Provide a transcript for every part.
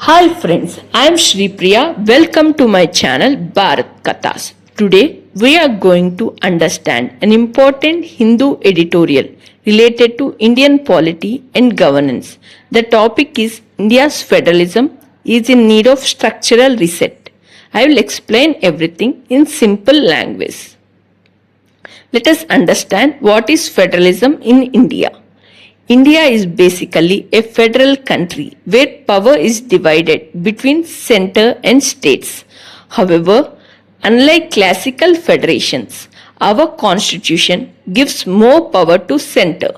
Hi friends, I am Shri Priya. Welcome to my channel Bharat Kathas. Today we are going to understand an important Hindu editorial related to Indian polity and governance. The topic is India's federalism is in need of structural reset. I will explain everything in simple language. Let us understand what is federalism in India. India is basically a federal country where power is divided between center and states. However, unlike classical federations, our constitution gives more power to center.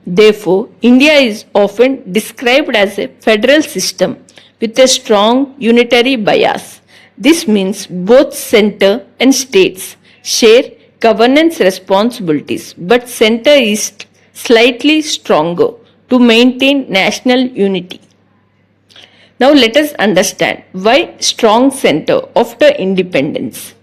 Therefore, India is often described as a federal system with a strong unitary bias. This means both center and states share governance responsibilities, but center is slightly stronger to maintain national unity. Now let us understand why strong center after independence.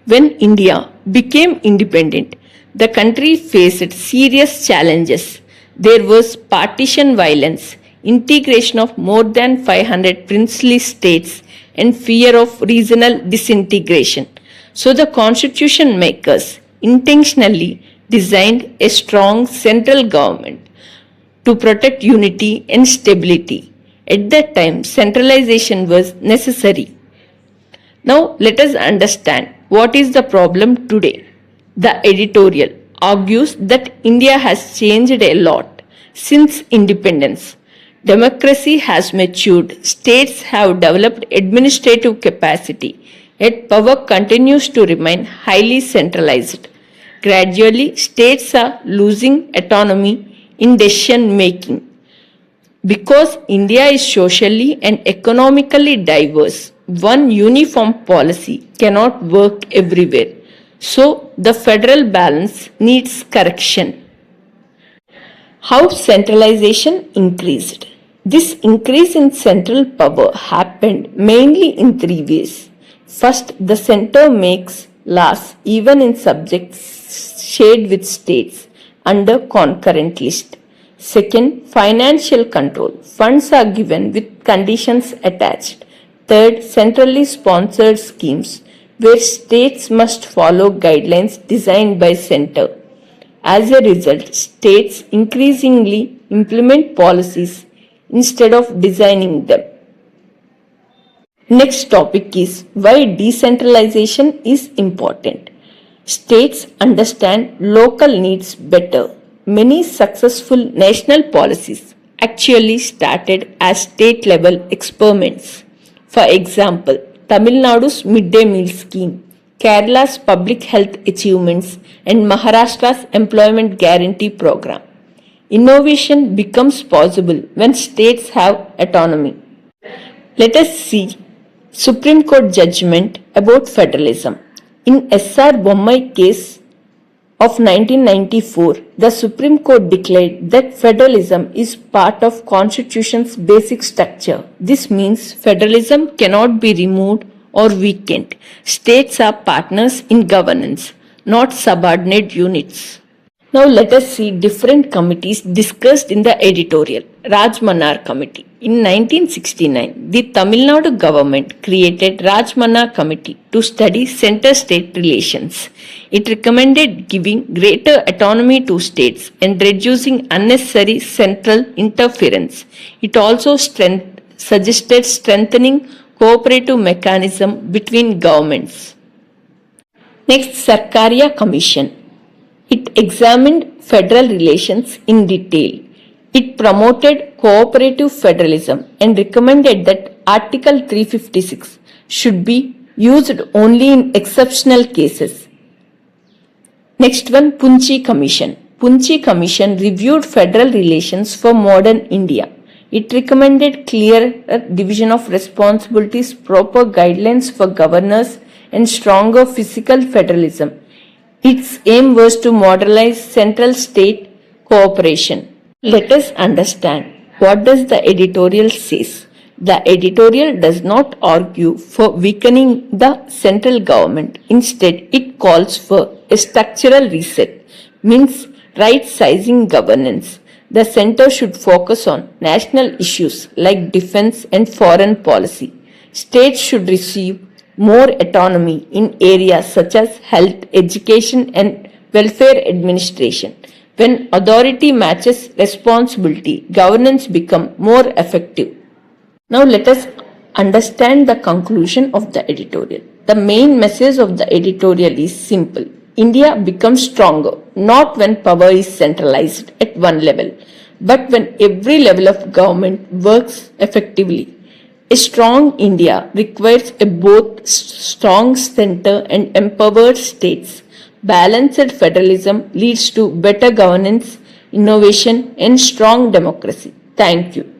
When India became independent, the country faced serious challenges. There was partition violence, integration of more than 500 princely states, and fear of regional disintegration. So the constitution makers intentionally designed a strong central government to protect unity and stability. At that time, centralization was necessary. Now, let us understand what is the problem today. The editorial argues that India has changed a lot since independence. Democracy has matured, states have developed administrative capacity, yet power continues to remain highly centralized. Gradually, states are losing autonomy in decision making. Because India is socially and economically diverse, one uniform policy cannot work everywhere. So, the federal balance needs correction. How centralization increased? This increase in central power happened mainly in three ways. First, the center makes laws even in subjects shared with states under concurrent list. Second, financial control. Funds are given with conditions attached. Third, centrally sponsored schemes where states must follow guidelines designed by center. As a result, states increasingly implement policies instead of designing them. Next topic is why decentralization is important. States understand local needs better. Many successful national policies actually started as state level experiments. For example, Tamil Nadu's midday meal scheme, Kerala's public health achievements, and Maharashtra's employment guarantee program. Innovation becomes possible when states have autonomy. Let us see Supreme Court judgment about federalism. In S.R. Bommai case of 1994, the Supreme Court declared that federalism is part of Constitution's basic structure. This means federalism cannot be removed or weakened. States are partners in governance, not subordinate units. Now let us see different committees discussed in the editorial. Raj Manar Committee. In 1969, the Tamil Nadu government created Raj Manar Committee to study center-state relations. It recommended giving greater autonomy to states and reducing unnecessary central interference. It also suggested strengthening cooperative mechanism between governments. Next, Sarkaria Commission. It examined federal relations in detail. It promoted cooperative federalism and recommended that Article 356 should be used only in exceptional cases. Next one, Punchi Commission. Punchi Commission reviewed federal relations for modern India. It recommended clear division of responsibilities, proper guidelines for governors, and stronger fiscal federalism. Its aim was to modernize central state cooperation. Let us understand what does the editorial says. The editorial does not argue for weakening the central government. Instead, it calls for a structural reset, means right-sizing governance. The center should focus on national issues like defense and foreign policy. States should receive more autonomy in areas such as health, education, and welfare administration. When authority matches responsibility, governance becomes more effective. Now let us understand the conclusion of the editorial. The main message of the editorial is simple. India becomes stronger not when power is centralized at one level, but when every level of government works effectively. A strong India requires a both strong center and empowered states. Balanced federalism leads to better governance, innovation, and strong democracy. Thank you.